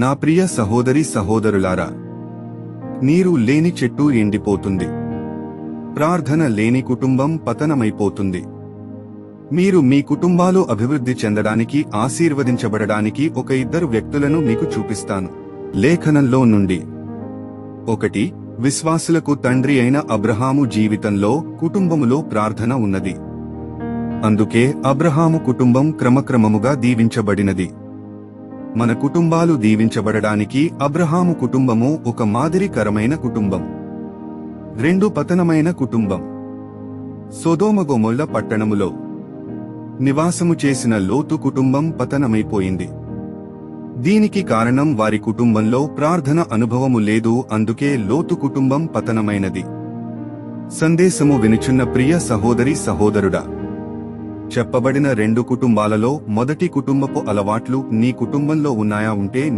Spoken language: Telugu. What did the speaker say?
నా ప్రియ సహోదరి సహోదరులారా, నీరు లేని చెట్టు ఎండిపోతుంది. ప్రార్థన లేని కుటుంబం పతనమైపోతుంది. మీరు మీ కుటుంబాలు అభివృద్ధి చెందడానికి, ఆశీర్వదించబడడానికి ఒక ఇద్దరు వ్యక్తులను మీకు చూపిస్తాను. లేఖనంలో నుండి 1. విశ్వాసులకు తండ్రి అయిన అబ్రహాము జీవితంలో, కుటుంబములో ప్రార్థన ఉన్నది. అందుకే అబ్రహాము కుటుంబం క్రమక్రమముగా దీవించబడినది. మన కుటుంబాలు దీవించబడడానికి అబ్రహాము కుటుంబము ఒక మాదిరికరమైన కుటుంబం. 2. పతనమైన కుటుంబం. సొదొమ గొమొర్రా పట్టణములో నివాసము చేసిన లోతు కుటుంబం పతనమైపోయింది. దీనికి కారణం వారి కుటుంబంలో ప్రార్థన అనుభవము లేదు. అందుకే లోతు కుటుంబం పతనమైనది. సందేశము వినుచున్న ప్రియ సహోదరి సహోదరుడా, చెప్పబడిన 2 కుటుంబాలలో మొదటి కుటుంబపు అలవాట్లు నీ కుటుంబంలో ఉన్నాయా? ఉంటే